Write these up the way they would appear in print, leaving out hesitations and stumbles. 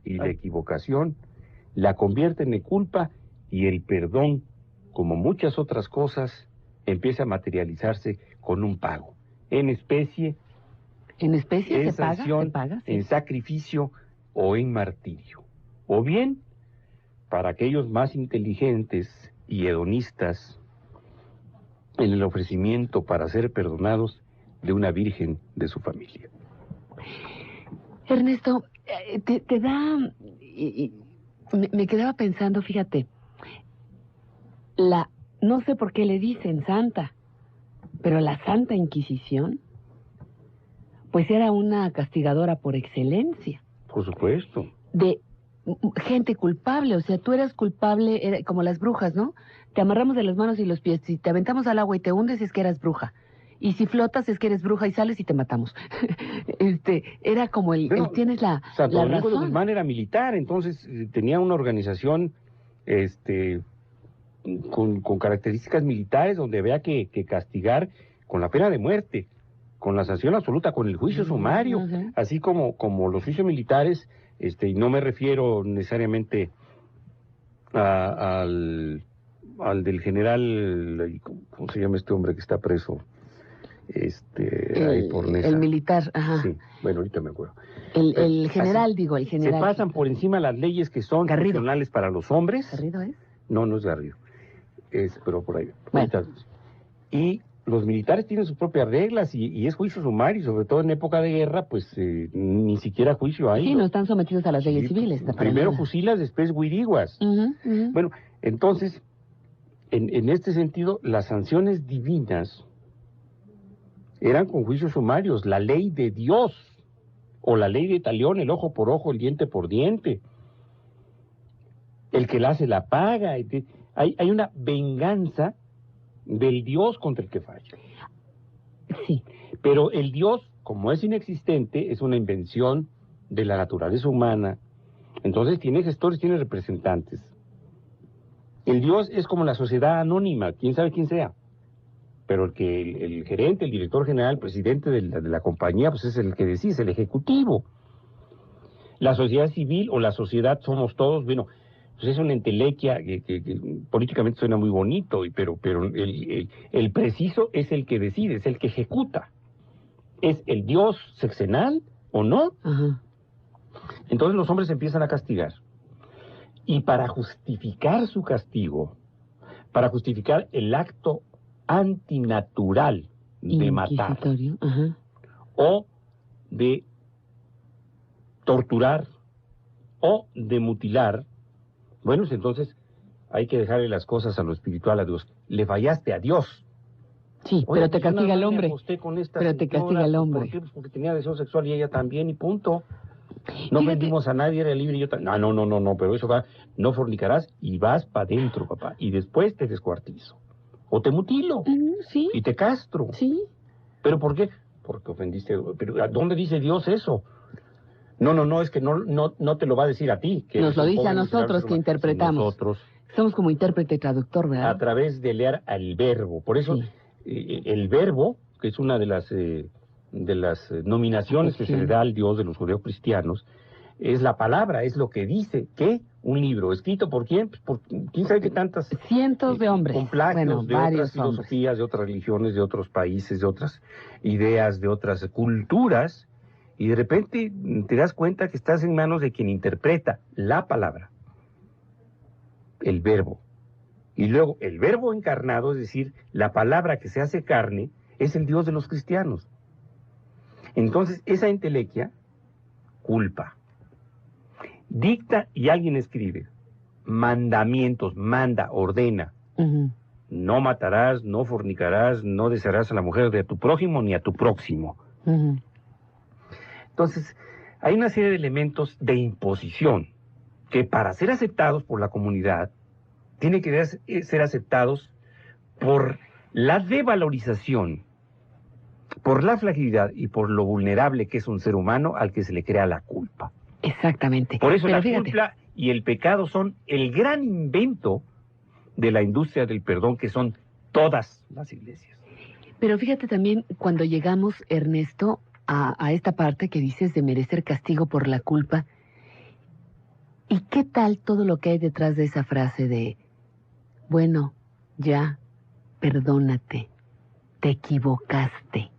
y la equivocación la convierten en culpa y el perdón, como muchas otras cosas, empieza a materializarse con un pago, en especie, ¿En especie en se paga? sanción, ¿Se paga? Sí. en sacrificio o en martirio. O bien, para aquellos más inteligentes y hedonistas, en el ofrecimiento para ser perdonados de una virgen de su familia. Ernesto, te da... me quedaba pensando, fíjate, no sé por qué le dicen santa, pero la Santa Inquisición, pues era una castigadora por excelencia. Por supuesto. De gente culpable, o sea, tú eras culpable, era como las brujas, ¿no? Te amarramos de las manos y los pies, si te aventamos al agua y te hundes es que eras bruja, y si flotas es que eres bruja y sales y te matamos. Era como tienes Santo la Domingo de razón. Guzmán era militar, entonces tenía una organización, con características militares donde había que castigar con la pena de muerte, con la sanción absoluta, con el juicio sumario, así como los juicios militares, y no me refiero necesariamente al del general, ¿cómo se llama este hombre que está preso? Ahí por Nesa. El militar, ajá. Sí, bueno, ahorita me acuerdo. El general, así, el general. Se pasan por encima las leyes que son Garrido. funcionales para los hombres. ¿Garrido es? No, no es Garrido. Pero por ahí. Bueno. Y los militares tienen sus propias reglas y es juicio sumario, sobre todo en época de guerra, pues ni siquiera juicio hay. Sí, no están sometidos a las leyes civiles. Primero fusilas, después huiriguas. Bueno, entonces, en este sentido, las sanciones divinas eran con juicios sumarios, la ley de Dios, o la ley de Talión, el ojo por ojo, el diente por diente. El que la hace la paga. Hay una venganza del Dios contra el que falla. Sí. Pero el Dios, como es inexistente, es una invención de la naturaleza humana. Entonces tiene gestores, tiene representantes. El Dios es como la sociedad anónima, quién sabe quién sea. Pero el gerente, el director general, el presidente de la compañía, pues es el que decide, es el ejecutivo. La sociedad civil o la sociedad somos todos, bueno, pues es una entelequia que políticamente suena muy bonito, pero el preciso es el que decide, es el que ejecuta. ¿Es el Dios sexenal o no? Ajá. Entonces los hombres empiezan a castigar. Y para justificar su castigo, para justificar el acto antinatural de matar, ajá, o de torturar, o de mutilar, bueno, entonces hay que dejarle las cosas a lo espiritual, a Dios. Le fallaste a Dios. Sí, pero te castiga el hombre. Pero te castiga el hombre. ¿Por qué? Pues porque tenía deseo sexual y ella también, y punto. No vendimos a nadie, era libre y yo también. No, pero eso va, no fornicarás y vas para adentro, papá. Y después te descuartizo. O te mutilo. Sí. Y te castro. Sí. ¿Pero por qué? Porque ofendiste. Pero ¿a dónde dice Dios eso? No, es que no te lo va a decir a ti. Que nos lo dice a nosotros que interpretamos. Nosotros. Somos como intérprete y traductor, ¿verdad? A través de leer al verbo. Por eso, el verbo, que es una de las nominaciones que se le da al Dios de los judeocristianos, es la palabra, es lo que dice que un libro, escrito por quién, pues por quién sabe qué tantas... Cientos de hombres. Con plagios de otras filosofías, hombres. de otras religiones, de otros países, de otras ideas, de otras culturas, y de repente te das cuenta que estás en manos de quien interpreta la palabra, el verbo. Y luego el verbo encarnado, es decir, la palabra que se hace carne, es el Dios de los cristianos. Entonces, esa entelequia culpa. Dicta y alguien escribe. Mandamientos, manda, ordena. No matarás, no fornicarás, no desearás a la mujer de tu prójimo ni a tu próximo. Entonces, hay una serie de elementos de imposición que para ser aceptados por la comunidad tienen que ser aceptados por la devalorización, por la fragilidad y por lo vulnerable que es un ser humano al que se le crea la culpa. Exactamente. Por eso culpa y el pecado son el gran invento de la industria del perdón, que son todas las iglesias. Pero fíjate también, cuando llegamos, Ernesto, a esta parte que dices de merecer castigo por la culpa, ¿Y qué tal todo lo que hay detrás de esa frase de, bueno, ya, perdónate, te equivocaste?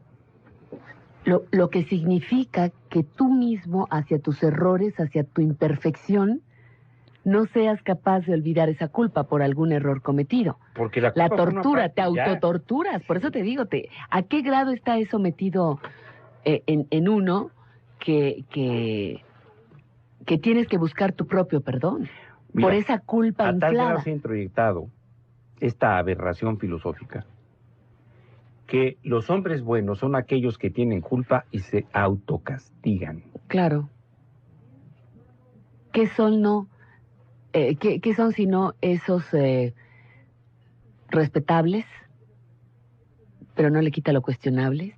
Lo que significa que tú mismo, hacia tus errores, hacia tu imperfección, no seas capaz de olvidar esa culpa por algún error cometido. Porque la La culpa forma tortura, parte te ya. autotorturas. Por eso te digo, ¿a qué grado está eso metido en uno que tienes que buscar tu propio perdón? Mira, por esa culpa a tal grado inflada. se ha introyectado esta aberración filosófica que los hombres buenos son aquellos que tienen culpa y se autocastigan. Claro. ¿Qué son no? ¿Qué son sino esos respetables, pero no le quita lo cuestionables,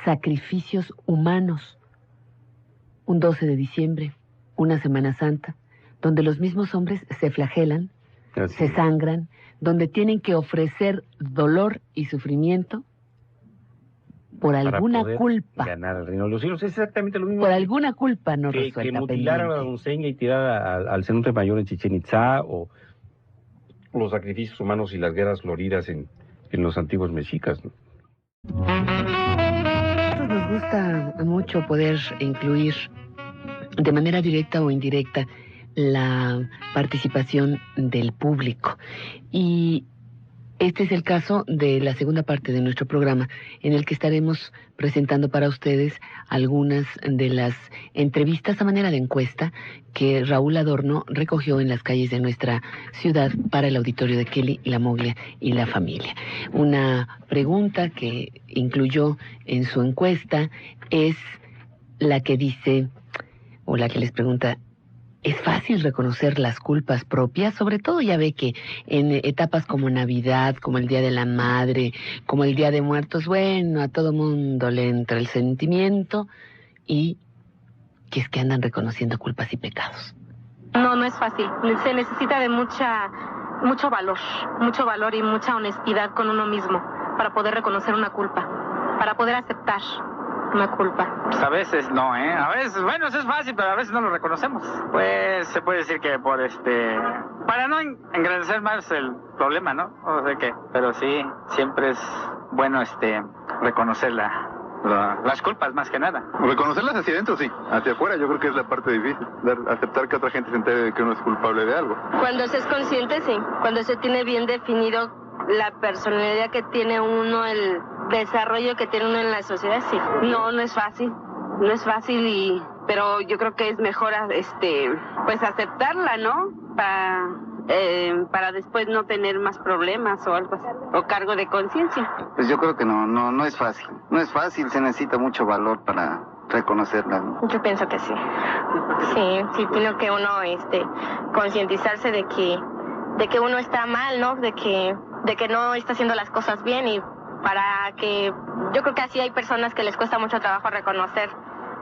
sacrificios humanos? Un 12 de diciembre, una Semana Santa, donde los mismos hombres se flagelan, Así se es. sangran, donde tienen que ofrecer dolor y sufrimiento por Para alguna poder culpa. ganar el reino de los cielos. Es exactamente lo mismo Por alguna culpa no que resuelta, mutilar a la pendiente. doncella y tirar al cenote mayor en Chichén Itzá, o los sacrificios humanos y las guerras floridas en los antiguos mexicas, ¿no? A nosotros nos gusta mucho poder incluir de manera directa o indirecta la participación del público. Y este es el caso de la segunda parte de nuestro programa, en el que estaremos presentando para ustedes algunas de las entrevistas a manera de encuesta que Raúl Adorno recogió en las calles de nuestra ciudad para el auditorio de Kelly, La Moglia y la familia. Una pregunta que incluyó en su encuesta es la que dice, o la que les pregunta: ¿es fácil reconocer las culpas propias? Sobre todo ya ve que en etapas como Navidad, como el Día de la Madre, como el Día de Muertos, bueno, a todo mundo le entra el sentimiento y que es que andan reconociendo culpas y pecados. No, no es fácil. Se necesita de mucho valor y mucha honestidad con uno mismo para poder reconocer una culpa, para poder aceptar una culpa. Pues a veces no, ¿eh? A veces, bueno, eso es fácil, pero a veces no lo reconocemos. Pues se puede decir que para no engrandecer más el problema, ¿no? O sea que, pero sí, siempre es bueno reconocer las culpas más que nada. Reconocerlas hacia adentro, sí. Hacia afuera yo creo que es la parte difícil. Aceptar que otra gente se entere de que uno es culpable de algo. Cuando se es consciente, sí. Cuando se tiene bien definido la personalidad que tiene uno, el desarrollo que tiene uno en la sociedad, sí. No, no es fácil. No es fácil, pero yo creo que es mejor pues aceptarla, ¿no? Para después no tener más problemas o algo así, o cargo de conciencia. Pues yo creo que no es fácil. No es fácil, se necesita mucho valor para reconocerla, ¿no? Yo pienso que sí. Sí, tiene que uno concientizarse de que uno está mal, ¿no? De que no está haciendo las cosas bien, y para que yo creo que así hay personas que les cuesta mucho trabajo reconocer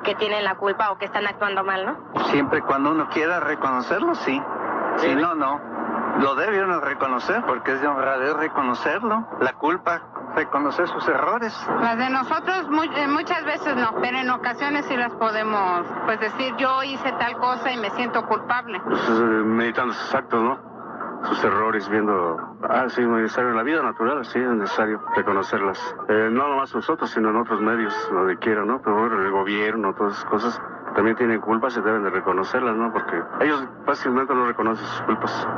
que tienen la culpa o que están actuando mal, ¿no? Siempre cuando uno quiera reconocerlo, sí. Si no, no. Lo debe uno reconocer porque es de honradez reconocerlo. La culpa, reconocer sus errores. Las de nosotros muchas veces no, pero en ocasiones sí las podemos, pues decir, yo hice tal cosa y me siento culpable. Pues, meditando sus actos, ¿no? Sus errores, viendo, sí, es necesario en la vida natural, sí, es necesario reconocerlas. No nomás nosotros, sino en otros medios, donde quiera, ¿no? Pero bueno, el gobierno, todas esas cosas también tienen culpas, se deben de reconocerlas, ¿no? Porque ellos fácilmente no reconocen sus culpas.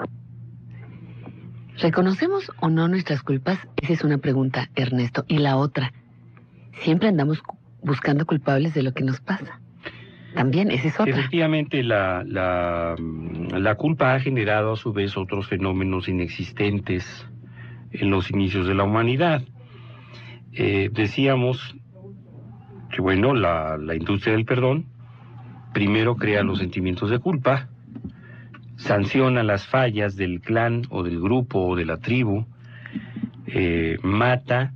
¿Reconocemos o no nuestras culpas? Esa es una pregunta, Ernesto. Y la otra, ¿siempre andamos buscando culpables de lo que nos pasa? También, esa es otra. Efectivamente, la culpa ha generado a su vez otros fenómenos inexistentes en los inicios de la humanidad. Decíamos que, bueno, la industria del perdón primero crea los sentimientos de culpa, sanciona las fallas del clan o del grupo o de la tribu, mata,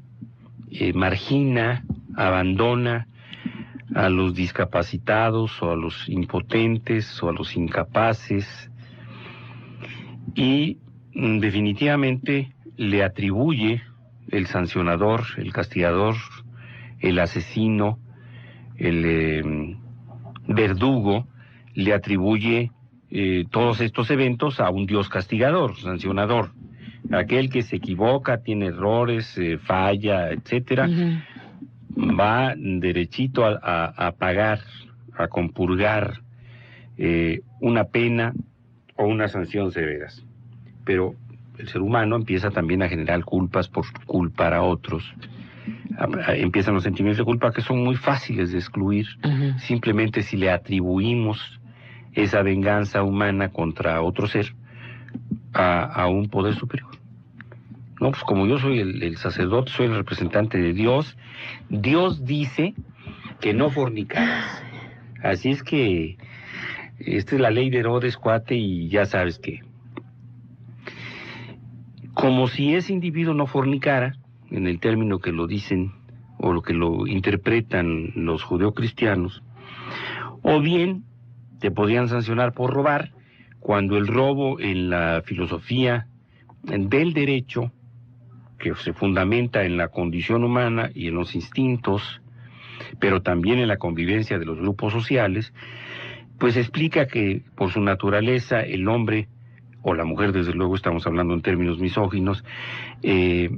margina, abandona a los discapacitados o a los impotentes o a los incapaces, y definitivamente le atribuye el sancionador, el castigador, el asesino, el verdugo, le atribuye todos estos eventos a un Dios castigador, sancionador. Aquel que se equivoca, tiene errores, falla, etcétera, va derechito a pagar, a compurgar una pena o una sanción severas. Pero el ser humano empieza también a generar culpas por culpar a otros. Empiezan los sentimientos de culpa que son muy fáciles de excluir, simplemente si le atribuimos esa venganza humana contra otro ser a un poder superior. No, pues como yo soy el sacerdote, soy el representante de Dios, Dios dice que no fornicarás. Así es que esta es la ley de Herodes, cuate, y ya sabes que como si ese individuo no fornicara, en el término que lo dicen o lo que lo interpretan los judeocristianos, o bien te podían sancionar por robar, cuando el robo en la filosofía del derecho, que se fundamenta en la condición humana y en los instintos, pero también en la convivencia de los grupos sociales, pues explica que por su naturaleza el hombre, o la mujer desde luego, estamos hablando en términos misóginos, si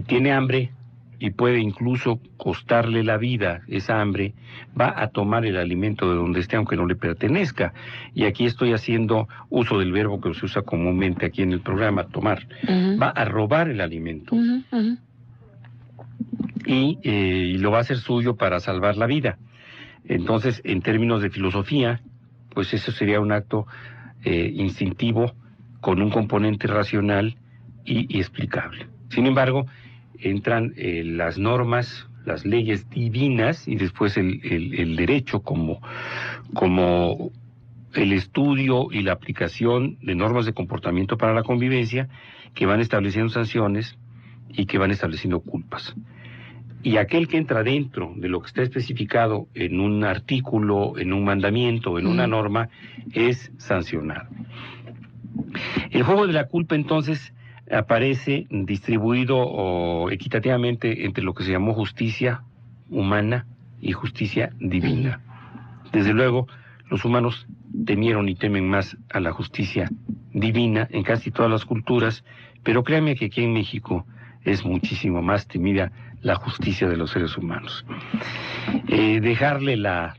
tiene hambre y puede incluso costarle la vida esa hambre, va a tomar el alimento de donde esté aunque no le pertenezca. Y aquí estoy haciendo uso del verbo que se usa comúnmente aquí en el programa, tomar. Va a robar el alimento. Y lo va a hacer suyo para salvar la vida. Entonces, en términos de filosofía, pues eso sería un acto instintivo con un componente racional y explicable. Sin embargo, entran las normas, las leyes divinas y después el derecho como el estudio y la aplicación de normas de comportamiento para la convivencia que van estableciendo sanciones y que van estableciendo culpas. Y aquel que entra dentro de lo que está especificado en un artículo, en un mandamiento, en una norma, es sancionado. El juego de la culpa, entonces, aparece distribuido equitativamente entre lo que se llamó justicia humana y justicia divina. Desde luego, los humanos temieron y temen más a la justicia divina en casi todas las culturas, pero créanme que aquí en México es muchísimo más temida la justicia de los seres humanos. Dejarle la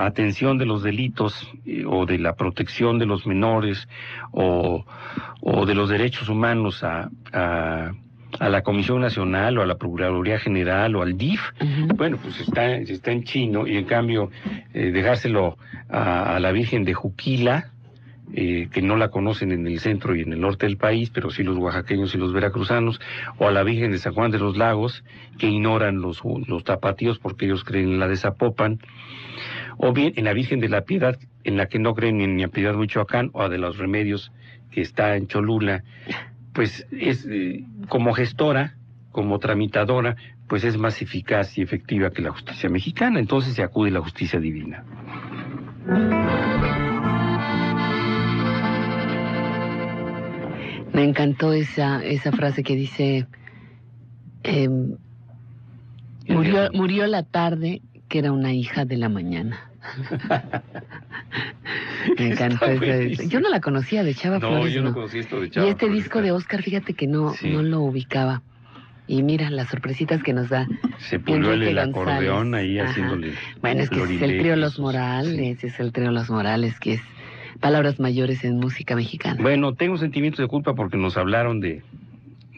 atención de los delitos o de la protección de los menores o de los derechos humanos a la Comisión Nacional o a la Procuraduría General o al DIF, bueno, pues está en chino, y en cambio dejárselo a la Virgen de Juquila, que no la conocen en el centro y en el norte del país, pero sí los oaxaqueños y los veracruzanos, o a la Virgen de San Juan de los Lagos, que ignoran los tapatíos porque ellos creen en la de Zapopan, o bien en la Virgen de la Piedad, en la que no creen ni en la Piedad, Michoacán, o a de los Remedios, que está en Cholula. Pues es como gestora, como tramitadora, pues es más eficaz y efectiva que la justicia mexicana, entonces se acude a la justicia divina. Me encantó esa frase que dice, murió la tarde, que era una hija de la mañana. Me encantó esa. Yo no la conocía, de Chava Flores. No, yo no conocí esto de Chava. Y este disco de Oscar, fíjate que no lo ubicaba. Y mira las sorpresitas que nos da. Se pulió el acordeón ahí haciéndole. Bueno, es que es el trío Los Morales, es el trío Los Morales, que es palabras mayores en música mexicana. Bueno, tengo sentimientos de culpa porque nos hablaron de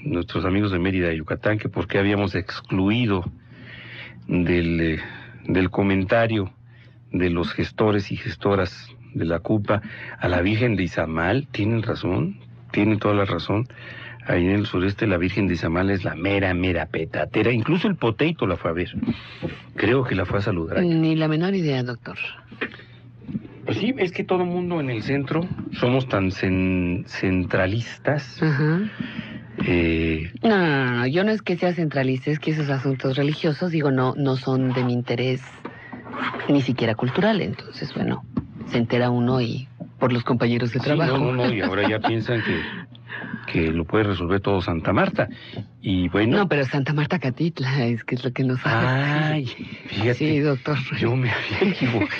nuestros amigos de Mérida y Yucatán, que por qué habíamos excluido del comentario de los gestores y gestoras de la culpa a la Virgen de Izamal. Tienen razón, tienen toda la razón. Ahí en el sureste la Virgen de Izamal es la mera petatera. Incluso el Poteito la fue a ver. Creo que la fue a saludar. Ni la menor idea, doctor. Pues sí, es que todo el mundo en el centro somos tan centralistas. No, yo no es que sea centralista, es que esos asuntos religiosos, digo, no son de mi interés, ni siquiera cultural. Entonces, bueno, se entera uno y por los compañeros de trabajo. No, y ahora ya piensan que lo puede resolver todo Santa Marta. Y bueno. No, pero Santa Marta Catitla, es que es lo que nos hace. Ay, fíjate. Sí, doctor. Yo me había equivocado.